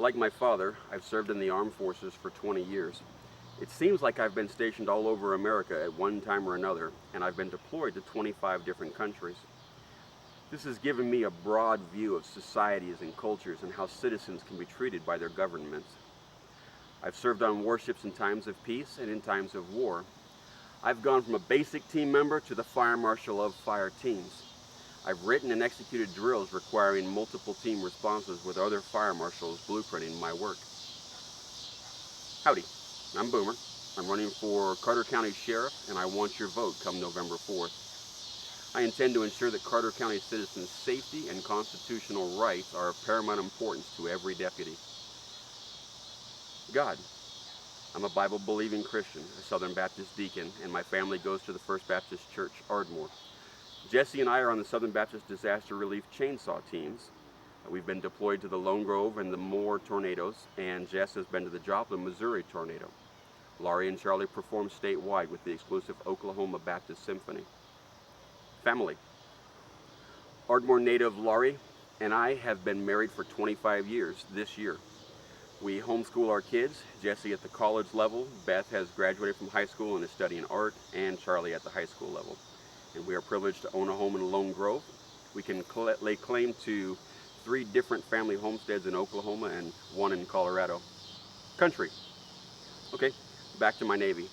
Like my father, I've served in the armed forces for 20 years. It seems like I've been stationed all over America at one time or another, and I've been deployed to 25 different countries. This has given me a broad view of societies and cultures and how citizens can be treated by their governments. I've served on warships in times of peace and in times of war. I've gone from a basic team member to the fire marshal of fire teams. I've written and executed drills requiring multiple team responses with other fire marshals blueprinting my work. Howdy, I'm Boomer. I'm running for Carter County Sheriff, and I want your vote come November 4th. I intend to ensure that Carter County citizens' safety and constitutional rights are of paramount importance to every deputy. God. I'm a Bible-believing Christian, a Southern Baptist deacon, and my family goes to the First Baptist Church, Ardmore. Jesse and I are on the Southern Baptist Disaster Relief Chainsaw teams. We've been deployed to the Lone Grove and the Moore tornadoes, and Jess has been to the Joplin, Missouri tornado. Laurie and Charlie perform statewide with the exclusive Oklahoma Baptist Symphony. Family. Ardmore native Laurie and I have been married for 25 years this year. We homeschool our kids, Jesse at the college level, Beth has graduated from high school and is studying art, and Charlie at the high school level. And we are privileged to own a home in Lone Grove. We can lay claim to 3 different family homesteads in Oklahoma and 1 in Colorado. Country. Okay, back to my Navy.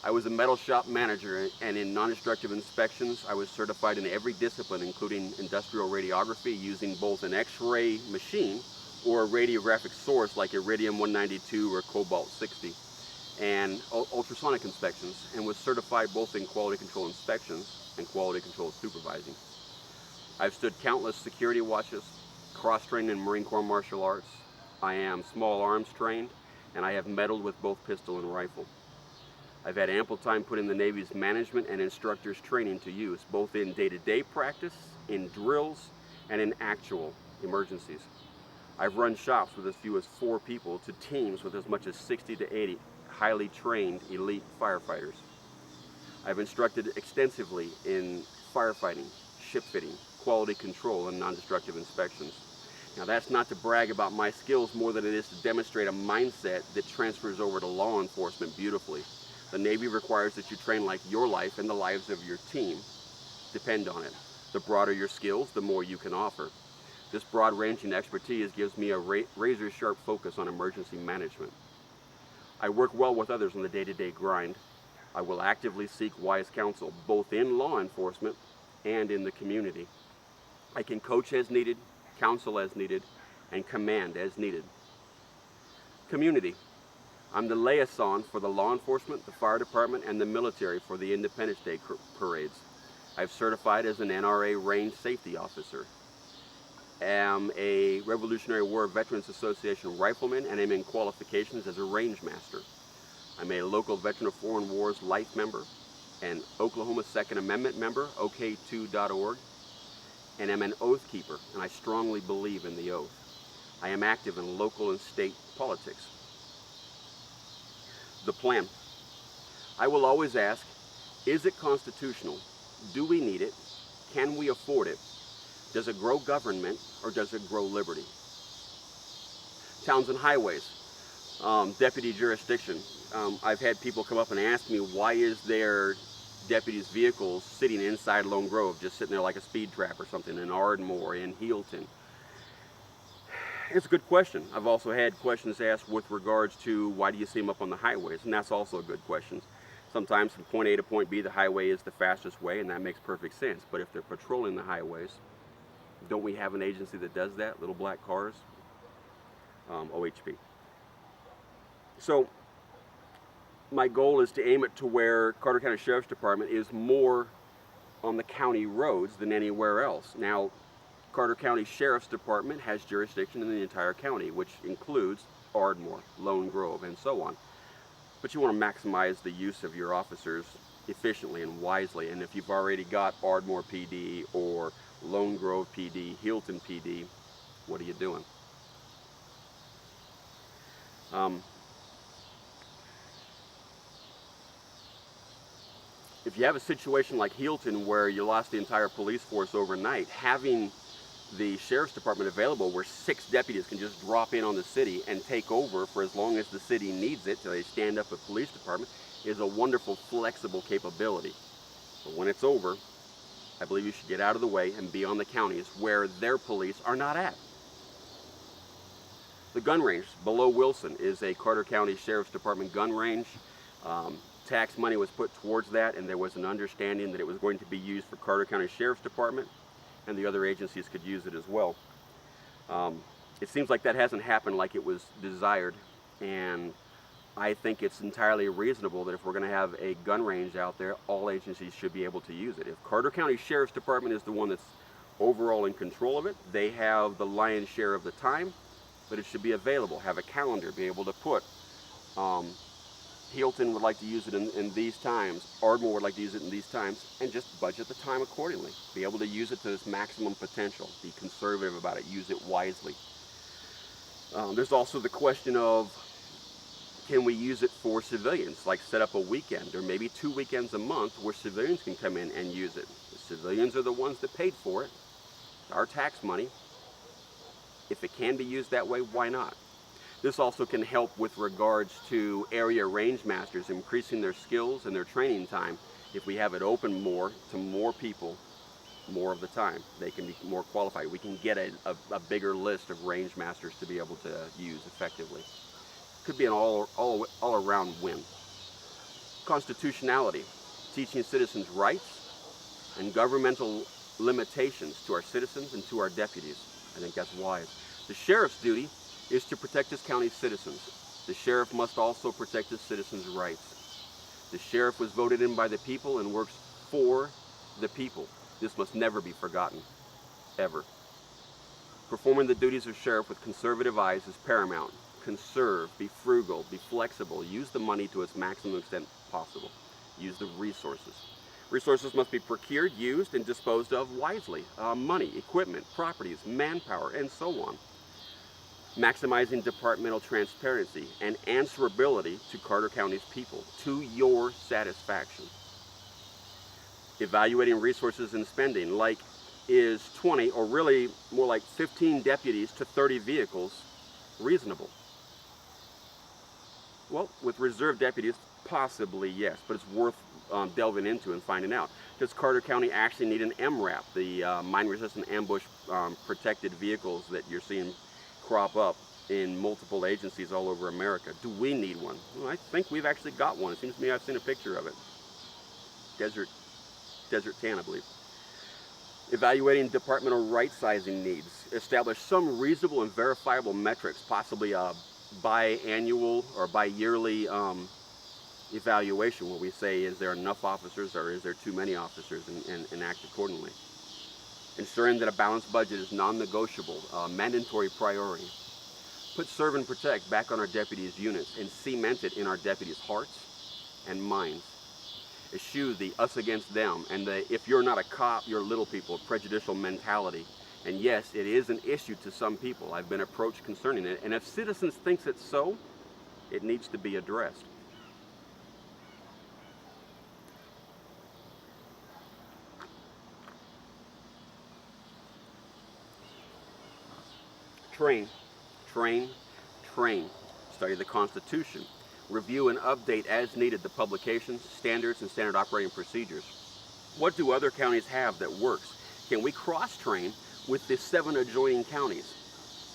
I was a metal shop manager, and in non-destructive inspections, I was certified in every discipline, including industrial radiography using both an X-ray machine or a radiographic source like iridium-192 or cobalt-60, and ultrasonic inspections, and was certified both in quality control inspections and quality control supervising. I've stood countless security watches, cross-trained in Marine Corps martial arts. I am small arms trained, and I have medaled with both pistol and rifle. I've had ample time put in the Navy's management and instructors training to use, both in day-to-day practice, in drills, and in actual emergencies. I've run shops with as few as 4 people to teams with as much as 60 to 80 highly trained elite firefighters. I've instructed extensively in firefighting, ship fitting, quality control, and non-destructive inspections. Now, that's not to brag about my skills more than it is to demonstrate a mindset that transfers over to law enforcement beautifully. The Navy requires that you train like your life and the lives of your team depend on it. The broader your skills, the more you can offer. This broad-ranging expertise gives me a razor-sharp focus on emergency management. I work well with others on the day-to-day grind. I will actively seek wise counsel, both in law enforcement and in the community. I can coach as needed, counsel as needed, and command as needed. Community. I'm the liaison for the law enforcement, the fire department, and the military for the Independence Day parades. I've certified as an NRA range safety officer. Am a Revolutionary War Veterans Association rifleman and am in qualifications as a range master. I'm a local Veteran of Foreign Wars Life member, an Oklahoma Second Amendment member, OK2.org, and am an oath keeper, and I strongly believe in the oath. I am active in local and state politics. The plan. I will always ask, is it constitutional? Do we need it? Can we afford it? Does it grow government or does it grow liberty? Towns and highways, deputy jurisdiction. I've had people come up and ask me, why is there deputies' vehicles sitting inside Lone Grove, just sitting there like a speed trap or something, in Ardmore, in Healton? It's a good question. I've also had questions asked with regards to why do you see them up on the highways, and that's also a good question. Sometimes from point A to point B, the highway is the fastest way, and that makes perfect sense. But if they're patrolling the highways, don't we have an agency that does that? Little black cars? OHP. So my goal is to aim it to where Carter County Sheriff's Department is more on the county roads than anywhere else. Now, Carter County Sheriff's Department has jurisdiction in the entire county, which includes Ardmore, Lone Grove, and so on. But you want to maximize the use of your officers efficiently and wisely. And if you've already got Ardmore PD or Lone Grove PD, Healton PD, what are you doing? If you have a situation like Healton where you lost the entire police force overnight, having the sheriff's department available where 6 deputies can just drop in on the city and take over for as long as the city needs it till they stand up a police department is a wonderful, flexible capability. But when it's over, I believe you should get out of the way and be on the counties where their police are not at. The gun range below Wilson is a Carter County Sheriff's Department gun range. Tax money was put towards that, and there was an understanding that it was going to be used for Carter County Sheriff's Department, and the other agencies could use it as well. It seems like that hasn't happened like it was desired, and I think it's entirely reasonable that if we're going to have a gun range out there, all agencies should be able to use it. If Carter County Sheriff's Department is the one that's overall in control of it, they have the lion's share of the time, but it should be available. Have a calendar, be able to put, Hilton would like to use it in these times, Ardmore would like to use it in these times, and just budget the time accordingly. Be able to use it to its maximum potential. Be conservative about it, use it wisely. There's also the question of, can we use it for civilians, like set up a weekend or maybe 2 weekends a month where civilians can come in and use it. The civilians are the ones that paid for it, our tax money. If it can be used that way, why not? This also can help with regards to area range masters increasing their skills and their training time. If we have it open more to more people more of the time, they can be more qualified. We can get a bigger list of range masters to be able to use effectively. Could be an all around win. Constitutionality, teaching citizens rights and governmental limitations to our citizens and to our deputies. I think that's wise. The sheriff's duty is to protect his county's citizens. The sheriff must also protect his citizens' rights. The sheriff was voted in by the people and works for the people. This must never be forgotten, ever. Performing the duties of sheriff with conservative eyes is paramount. Conserve, be frugal, be flexible, use the money to its maximum extent possible. Use the resources. Resources must be procured, used, and disposed of wisely. Money, equipment, properties, manpower, and so on. Maximizing departmental transparency and answerability to Carter County's people, to your satisfaction. Evaluating resources and spending, like is 20 or really more like 15 deputies to 30 vehicles reasonable? Well, with reserve deputies, possibly yes, but it's worth delving into and finding out. Does Carter County actually need an MRAP, the mine-resistant ambush protected vehicles that you're seeing crop up in multiple agencies all over America? Do we need one? Well, I think we've actually got one. It seems to me I've seen a picture of it. Desert Tan, I believe. Evaluating departmental right-sizing needs. Establish some reasonable and verifiable metrics, possibly a biannual or bi-yearly evaluation where we say, is there enough officers or is there too many officers, and act accordingly. Ensuring that a balanced budget is non-negotiable, mandatory priority. Put serve and protect back on our deputies' units and cement it in our deputies' hearts and minds. Eschew the us against them and the if you're not a cop, you're little people, prejudicial mentality. And yes, it is an issue to some people. I've been approached concerning it, and if citizens think it's so, it needs to be addressed. Train, train, train. Study the Constitution. Review and update as needed the publications, standards, and standard operating procedures. What do other counties have that works? Can we cross-train with the 7 adjoining counties?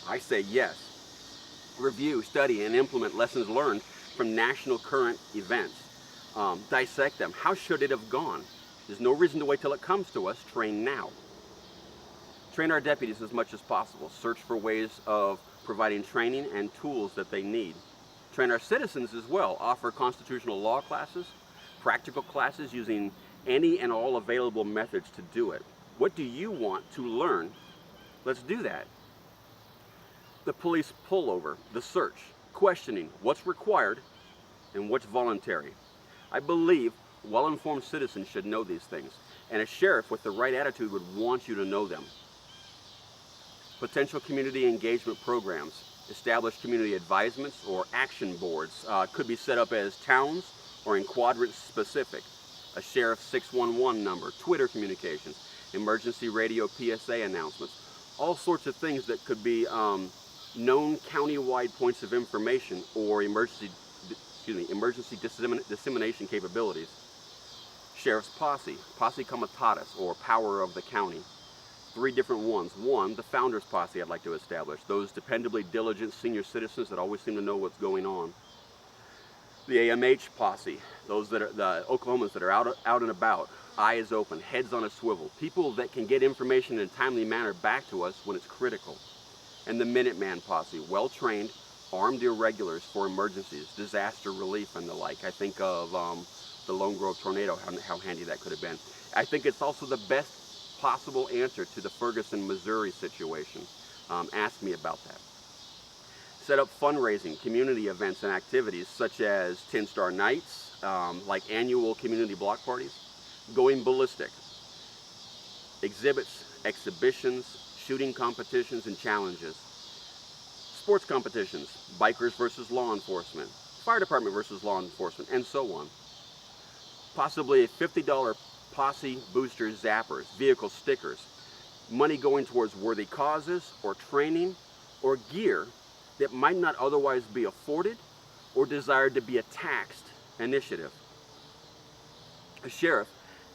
I say yes. Review, study, and implement lessons learned from national current events. Dissect them. How should it have gone? There's no reason to wait till it comes to us. Train now. Train our deputies as much as possible. Search for ways of providing training and tools that they need. Train our citizens as well. Offer constitutional law classes, practical classes using any and all available methods to do it. What do you want to learn? Let's do that. The police pullover, the search, questioning what's required and what's voluntary. I believe well-informed citizens should know these things, and a sheriff with the right attitude would want you to know them. Potential community engagement programs. Establish community advisements or action boards. Could be set up as towns or in quadrants specific. A sheriff's 611 number, Twitter communications, emergency radio PSA announcements. all sorts of things that could be known county-wide points of information or emergency dissemination capabilities. Sheriff's Posse, Posse Comitatus, or Power of the County. 3 different ones. One, the Founders Posse I'd like to establish. Those dependably diligent senior citizens that always seem to know what's going on. The AMH Posse, those that are the Oklahomans that are out and about, eyes open, heads on a swivel, people that can get information in a timely manner back to us when it's critical. And the Minuteman Posse, well-trained, armed irregulars for emergencies, disaster relief and the like. I think of the Lone Grove tornado, how handy that could have been. I think it's also the best possible answer to the Ferguson, Missouri situation. Ask me about that. Set up fundraising, community events and activities such as 10-Star Nights, like annual community block parties, going ballistic, exhibits, exhibitions, shooting competitions and challenges, sports competitions, bikers versus law enforcement, fire department versus law enforcement, and so on. Possibly $50 posse booster zappers, vehicle stickers, money going towards worthy causes or training or gear that might not otherwise be afforded or desired to be a taxed initiative. A sheriff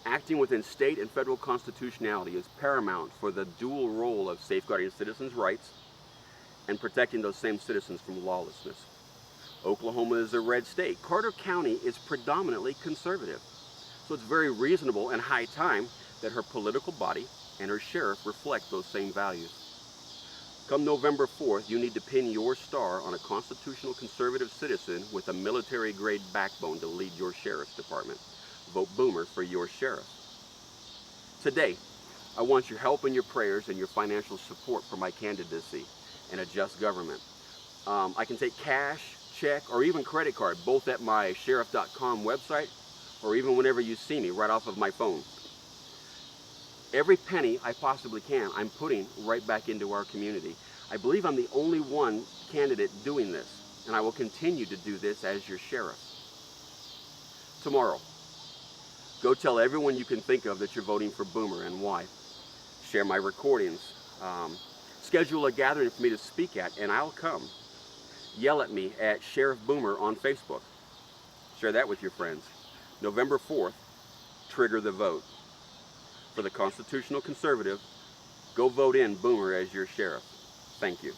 acting within state and federal constitutionality is paramount for the dual role of safeguarding citizens' rights and protecting those same citizens from lawlessness. Oklahoma is a red state. Carter County is predominantly conservative. So it's very reasonable and high time that her political body and her sheriff reflect those same values. Come November 4th, you need to pin your star on a constitutional conservative citizen with a military-grade backbone to lead your sheriff's department. Vote Boomer for your sheriff. Today, I want your help and your prayers and your financial support for my candidacy and a just government. I can take cash, check, or even credit card, both at my sheriff.com website or even whenever you see me right off of my phone. Every penny I possibly can, I'm putting right back into our community. I believe I'm the only one candidate doing this, and I will continue to do this as your sheriff. Tomorrow, go tell everyone you can think of that you're voting for Boomer and why. Share my recordings. Schedule a gathering for me to speak at, and I'll come. Yell at me at Sheriff Boomer on Facebook. Share that with your friends. November 4th, trigger the vote. For the constitutional conservative, go vote in Boomer as your sheriff. Thank you.